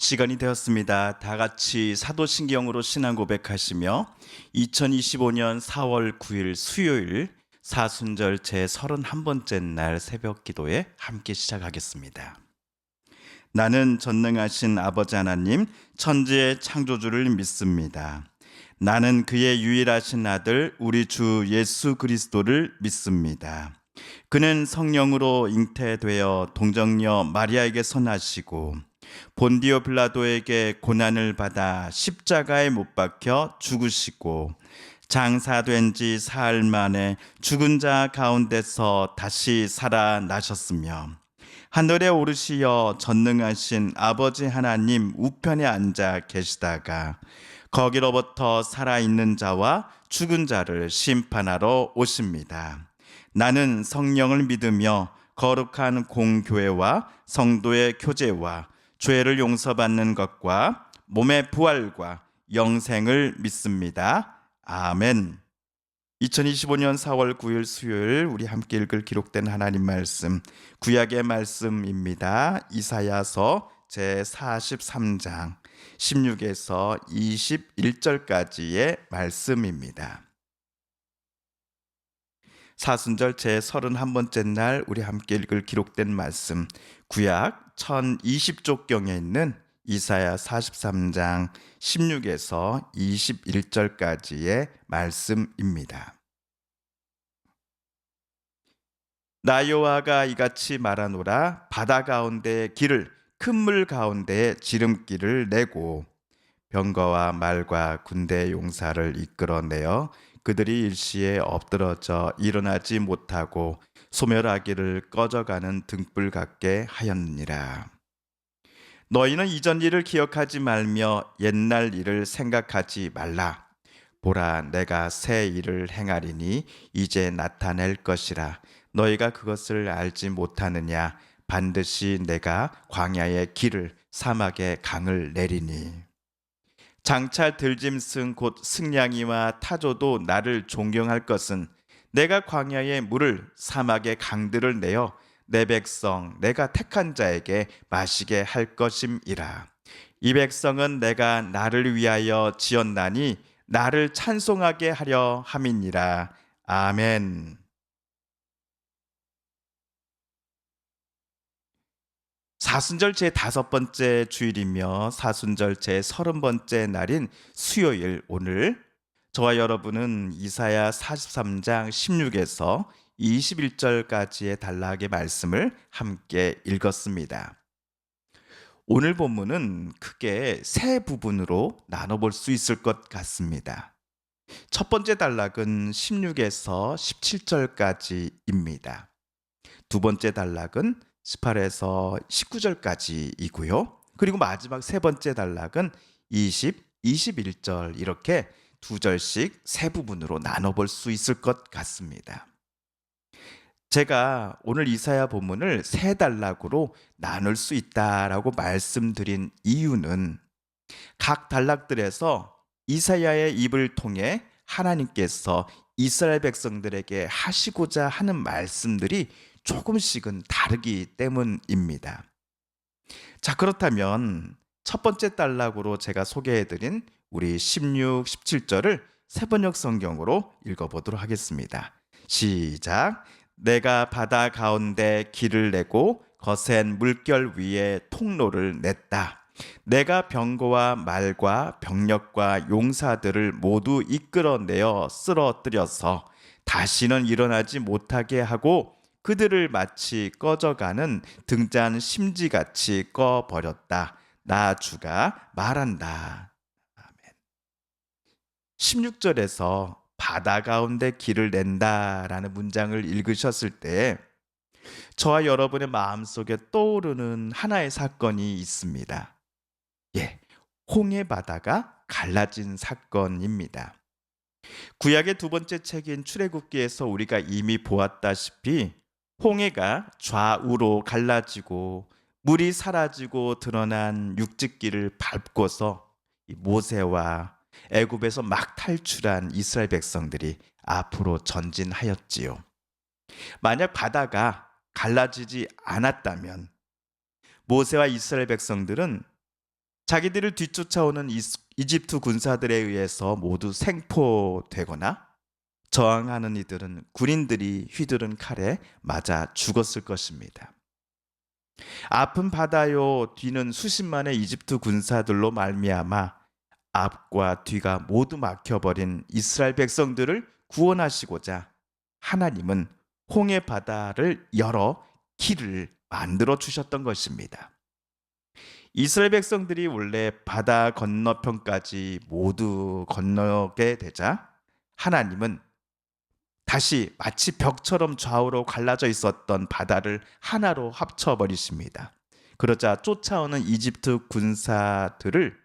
시간이 되었습니다. 다 같이 사도신경으로 신앙 고백하시며 2025년 4월 9일 수요일 사순절 제 31번째 날 새벽 기도에 함께 시작하겠습니다. 나는 전능하신 아버지 하나님 천지의 창조주를 믿습니다. 나는 그의 유일하신 아들 우리 주 예수 그리스도를 믿습니다. 그는 성령으로 잉태되어 동정녀 마리아에게서 나시고 본디오 빌라도에게 고난을 받아 십자가에 못 박혀 죽으시고 장사된 지 사흘 만에 죽은 자 가운데서 다시 살아나셨으며 하늘에 오르시어 전능하신 아버지 하나님 우편에 앉아 계시다가 거기로부터 살아있는 자와 죽은 자를 심판하러 오십니다. 나는 성령을 믿으며 거룩한 공교회와 성도의 교제와 죄를 용서받는 것과 몸의 부활과 영생을 믿습니다. 아멘. 2025년 4월 9일 수요일 우리 함께 읽을 기록된 하나님 말씀 구약의 말씀입니다. 이사야서 제 43장 16에서 21절까지의 말씀입니다. 사순절 제 31번째 날 우리 함께 읽을 기록된 말씀 구약 1020쪽경에 있는 이사야 43장 16에서 21절까지의 말씀입니다. 나 여호와가 이같이 말하노라. 바다 가운데 길을 큰 물 가운데 지름길을 내고 병거와 말과 군대 용사를 이끌어내어 그들이 일시에 엎드러져 일어나지 못하고 소멸하기를 꺼져가는 등불 같게 하였느니라. 너희는 이전 일을 기억하지 말며 옛날 일을 생각하지 말라. 보라, 내가 새 일을 행하리니 이제 나타낼 것이라. 너희가 그것을 알지 못하느냐? 반드시 내가 광야의 길을 사막의 강을 내리니. 장차 들짐승 곧 승냥이와 타조도 나를 존경할 것은 내가 광야의 물을 사막의 강들을 내어 내 백성 내가 택한 자에게 마시게 할 것임이라. 이 백성은 내가 나를 위하여 지었나니 나를 찬송하게 하려 함이니라. 아멘. 사순절 제 5번째 주일이며 사순절 제 30번째 날인 수요일 오늘 저와 여러분은 이사야 43장 16에서 21절까지의 단락의 말씀을 함께 읽었습니다. 오늘 본문은 크게 세 부분으로 나눠볼 수 있을 것 같습니다. 첫 번째 단락은 16에서 17절까지입니다. 두 번째 단락은 18에서 19절까지이고요. 그리고 마지막 세 번째 단락은 20, 21절 이렇게 두 절씩 세 부분으로 나눠볼 수 있을 것 같습니다. 제가 오늘 이사야 본문을 세 단락으로 나눌 수 있다라고 말씀드린 이유는 각 단락들에서 이사야의 입을 통해 하나님께서 이스라엘 백성들에게 하시고자 하는 말씀들이 조금씩은 다르기 때문입니다. 자, 그렇다면 첫 번째 단락으로 제가 소개해드린 우리 16, 17절을 세번역 성경으로 읽어보도록 하겠습니다. 시작. 내가 바다 가운데 길을 내고 거센 물결 위에 통로를 냈다. 내가 병거와 말과 병력과 용사들을 모두 이끌어내어 쓰러뜨려서 다시는 일어나지 못하게 하고 그들을 마치 꺼져가는 등잔 심지같이 꺼버렸다. 나 주가 말한다. 아멘. 16절에서 바다 가운데 길을 낸다라는 문장을 읽으셨을 때 저와 여러분의 마음속에 떠오르는 하나의 사건이 있습니다. 홍해 바다가 갈라진 사건입니다. 구약의 두 번째 책인 출애굽기에서 우리가 이미 보았다시피 홍해가 좌우로 갈라지고 물이 사라지고 드러난 육지길을 밟고서 모세와 애굽에서 막 탈출한 이스라엘 백성들이 앞으로 전진하였지요. 만약 바다가 갈라지지 않았다면 모세와 이스라엘 백성들은 자기들을 뒤쫓아오는 이집트 군사들에 의해서 모두 생포되거나 저항하는 이들은 군인들이 휘두른 칼에 맞아 죽었을 것입니다. 앞은 바다요 뒤는 수십만의 이집트 군사들로 말미암아 앞과 뒤가 모두 막혀버린 이스라엘 백성들을 구원하시고자 하나님은 홍해 바다를 열어 길을 만들어 주셨던 것입니다. 이스라엘 백성들이 원래 바다 건너편까지 모두 건너게 되자 하나님은 다시 마치 벽처럼 좌우로 갈라져 있었던 바다를 하나로 합쳐버리십니다. 그러자 쫓아오는 이집트 군사들을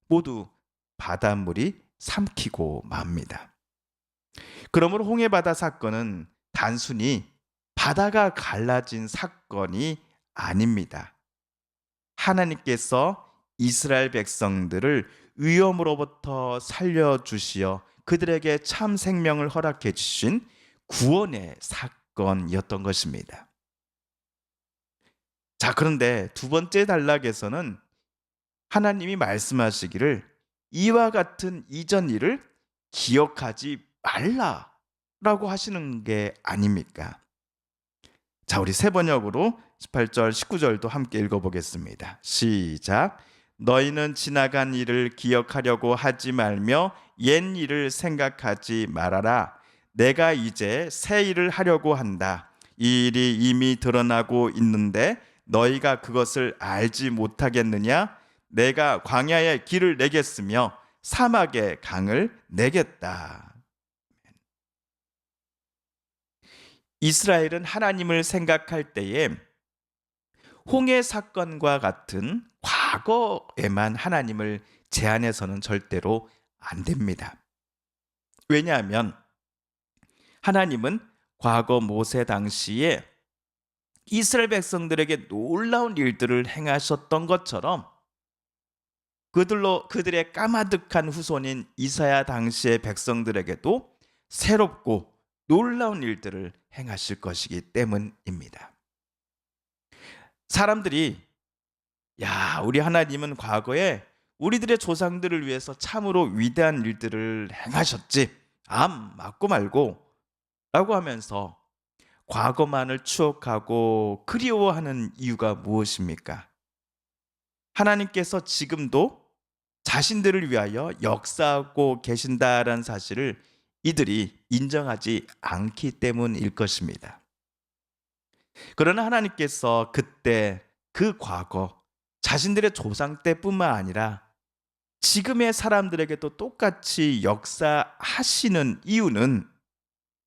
모두 바닷물이 삼키고 맙니다. 그러므로 홍해바다 사건은 단순히 바다가 갈라진 사건이 아닙니다. 하나님께서 이스라엘 백성들을 위험으로부터 살려주시어 그들에게 참 생명을 허락해 주신 구원의 사건이었던 것입니다. 자, 그런데 두 번째 단락에서는 하나님이 말씀하시기를 이와 같은 이전 일을 기억하지 말라라고 하시는 게 아닙니까? 자, 우리 세 번역으로 18절, 19절도 함께 읽어보겠습니다. 시작. 너희는 지나간 일을 기억하려고 하지 말며 옛 일을 생각하지 말아라. 내가 이제 새 일을 하려고 한다. 이 일이 이미 드러나고 있는데 너희가 그것을 알지 못하겠느냐? 내가 광야에 길을 내겠으며 사막에 강을 내겠다. 이스라엘은 하나님을 생각할 때에 홍해 사건과 같은 과거에만 하나님을 제한해서는 절대로 안 됩니다. 왜냐하면 하나님은 과거 모세 당시에 이스라엘 백성들에게 놀라운 일들을 행하셨던 것처럼 그들의 까마득한 후손인 이사야 당시의 백성들에게도 새롭고 놀라운 일들을 행하실 것이기 때문입니다. 사람들이 우리 하나님은 과거에 우리들의 조상들을 위해서 참으로 위대한 일들을 행하셨지 맞고 말고 라고 하면서 과거만을 추억하고 그리워하는 이유가 무엇입니까? 하나님께서 지금도 자신들을 위하여 역사하고 계신다라는 사실을 이들이 인정하지 않기 때문일 것입니다. 그러나 하나님께서 그때 그 과거 자신들의 조상 때뿐만 아니라 지금의 사람들에게도 똑같이 역사하시는 이유는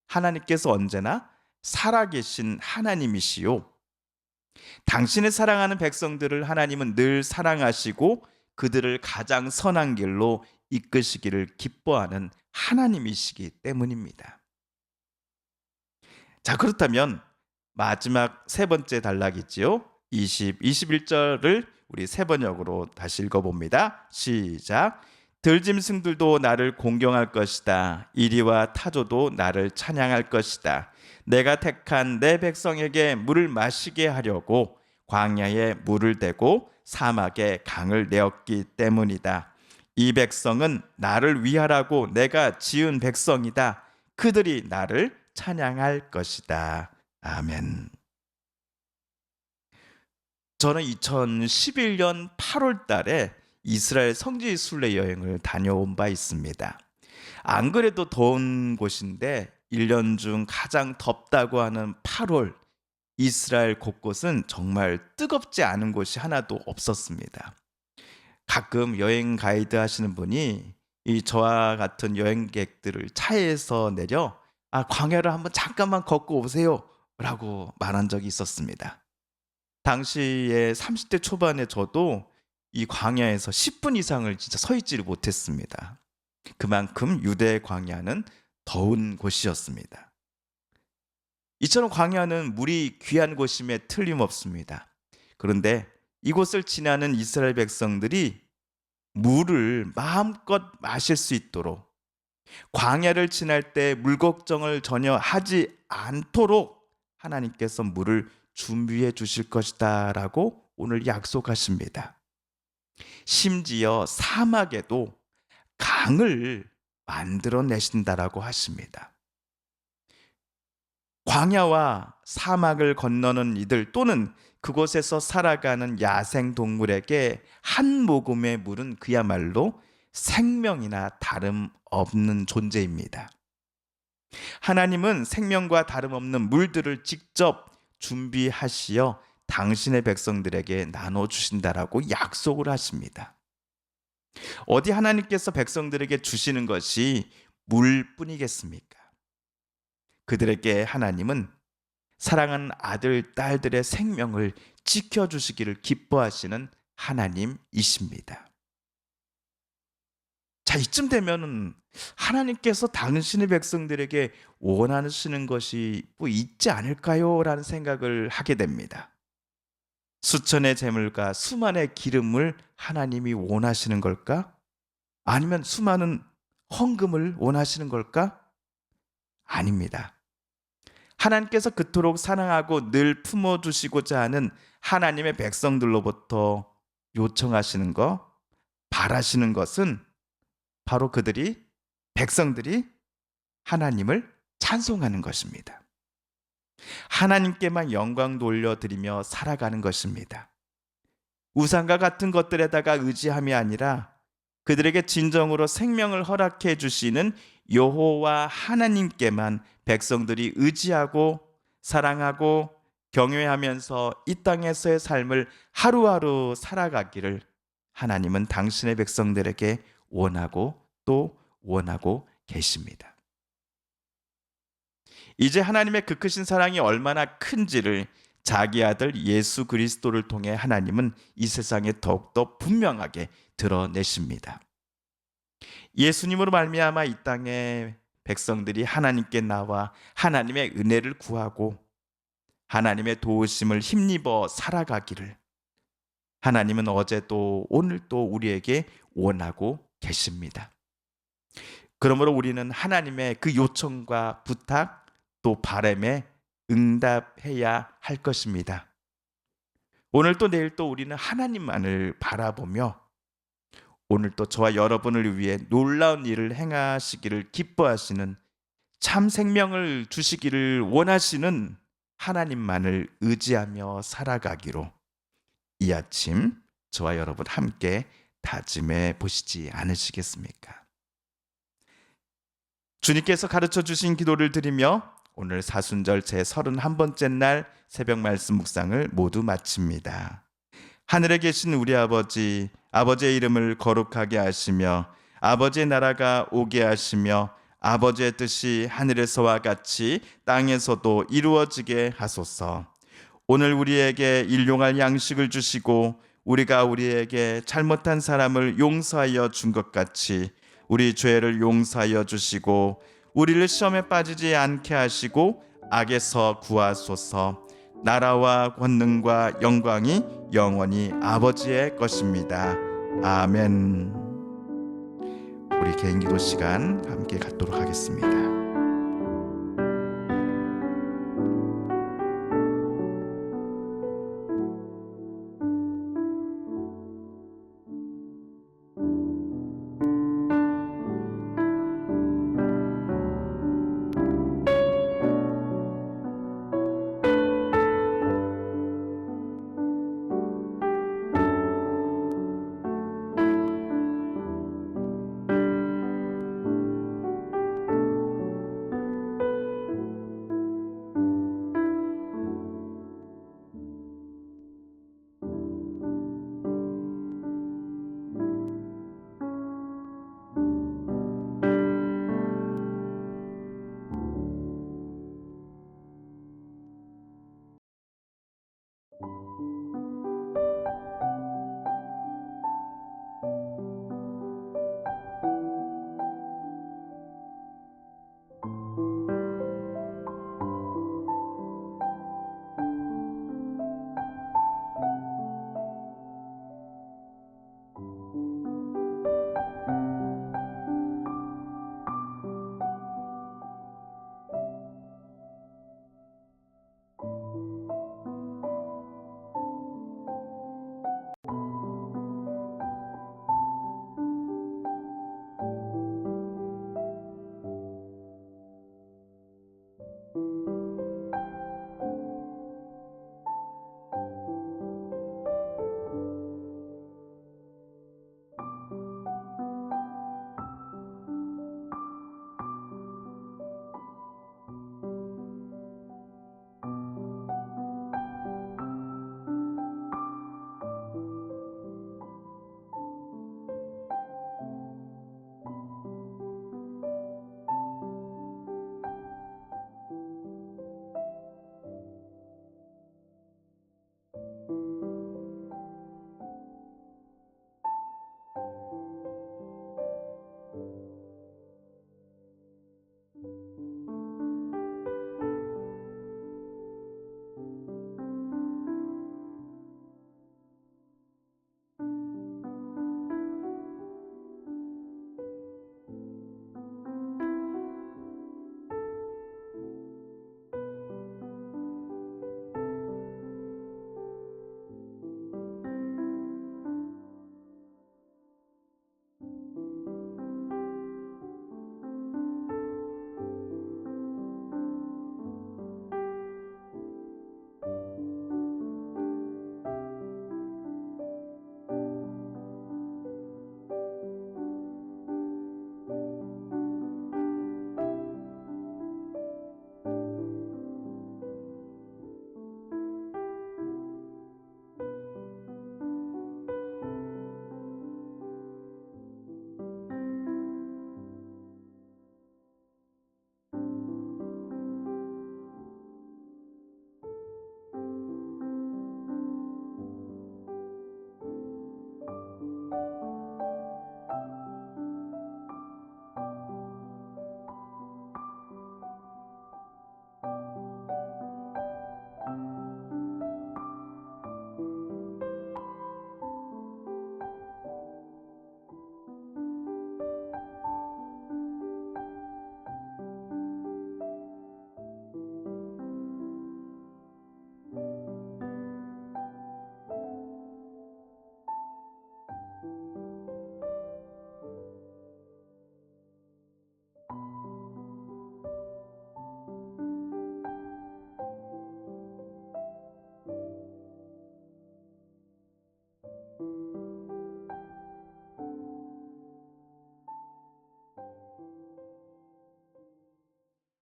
하나님께서 언제나 살아계신 하나님이시요 당신의 사랑하는 백성들을 하나님은 늘 사랑하시고 그들을 가장 선한 길로 이끄시기를 기뻐하는 하나님이시기 때문입니다. 자, 그렇다면 마지막 세 번째 단락이지요. 21절을 우리 세 번역으로 다시 읽어봅니다. 시작. 들짐승들도 나를 공경할 것이다. 이리와 타조도 나를 찬양할 것이다. 내가 택한 내 백성에게 물을 마시게 하려고 광야에 물을 대고 사막에 강을 내었기 때문이다. 이 백성은 나를 위하라고 내가 지은 백성이다. 그들이 나를 찬양할 것이다. 아멘. 저는 2011년 8월 달에 이스라엘 성지 순례 여행을 다녀온 바 있습니다. 안 그래도 더운 곳인데 1년 중 가장 덥다고 하는 8월, 이스라엘 곳곳은 정말 뜨겁지 않은 곳이 하나도 없었습니다. 가끔 여행 가이드 하시는 분이 저와 같은 여행객들을 차에서 내려 광야를 한번 잠깐만 걷고 오세요 라고 말한 적이 있었습니다. 당시에 30대 초반에 저도 이 광야에서 10분 이상을 진짜 서 있지를 못했습니다. 그만큼 유대 광야는 더운 곳이었습니다. 이처럼 광야는 물이 귀한 곳임에 틀림없습니다. 그런데 이곳을 지나는 이스라엘 백성들이 물을 마음껏 마실 수 있도록 광야를 지날 때 물 걱정을 전혀 하지 않도록 하나님께서 물을 준비해 주실 것이다 라고 오늘 약속하십니다. 심지어 사막에도 강을 만들어 내신다라고 하십니다. 광야와 사막을 건너는 이들 또는 그곳에서 살아가는 야생 동물에게 한 모금의 물은 그야말로 생명이나 다름없는 존재입니다. 하나님은 생명과 다름없는 물들을 직접 준비하시어 당신의 백성들에게 나눠주신다라고 약속을 하십니다. 어디 하나님께서 백성들에게 주시는 것이 물뿐이겠습니까? 그들에게 하나님은 사랑하는 아들, 딸들의 생명을 지켜주시기를 기뻐하시는 하나님이십니다. 자, 이쯤 되면은 하나님께서 당신의 백성들에게 원하시는 것이 뭐 있지 않을까요? 라는 생각을 하게 됩니다. 수천의 재물과 수만의 기름을 하나님이 원하시는 걸까? 아니면 수많은 헌금을 원하시는 걸까? 아닙니다. 하나님께서 그토록 사랑하고 늘 품어주시고자 하는 하나님의 백성들로부터 요청하시는 것, 바라시는 것은 바로 백성들이 하나님을 찬송하는 것입니다. 하나님께만 영광 돌려드리며 살아가는 것입니다. 우상과 같은 것들에다가 의지함이 아니라 그들에게 진정으로 생명을 허락해 주시는 여호와 하나님께만 백성들이 의지하고 사랑하고 경외하면서 이 땅에서의 삶을 하루하루 살아가기를 하나님은 당신의 백성들에게 원하고 또 원하고 계십니다. 이제 하나님의 그 크신 사랑이 얼마나 큰지를 자기 아들 예수 그리스도를 통해 하나님은 이 세상에 더욱더 분명하게 드러내십니다. 예수님으로 말미암아 이 땅에 백성들이 하나님께 나와 하나님의 은혜를 구하고 하나님의 도우심을 힘입어 살아가기를 하나님은 어제도 오늘도 우리에게 원하고 계십니다. 그러므로 우리는 하나님의 그 요청과 부탁 또 바람에 응답해야 할 것입니다. 오늘 또 내일 또 우리는 하나님만을 바라보며 오늘 또 저와 여러분을 위해 놀라운 일을 행하시기를 기뻐하시는 참 생명을 주시기를 원하시는 하나님만을 의지하며 살아가기로 이 아침 저와 여러분 함께 다짐해 보시지 않으시겠습니까? 주님께서 가르쳐 주신 기도를 드리며 오늘 사순절 제31번째 날 새벽 말씀 묵상을 모두 마칩니다. 하늘에 계신 우리 아버지, 아버지의 이름을 거룩하게 하시며 아버지의 나라가 오게 하시며 아버지의 뜻이 하늘에서와 같이 땅에서도 이루어지게 하소서. 오늘 우리에게 일용할 양식을 주시고 우리가 우리에게 잘못한 사람을 용서하여 준 것 같이 우리 죄를 용서하여 주시고 우리를 시험에 빠지지 않게 하시고 악에서 구하소서. 나라와 권능과 영광이 영원히 아버지의 것입니다. 아멘. 우리 개인 기도 시간 함께 갖도록 하겠습니다.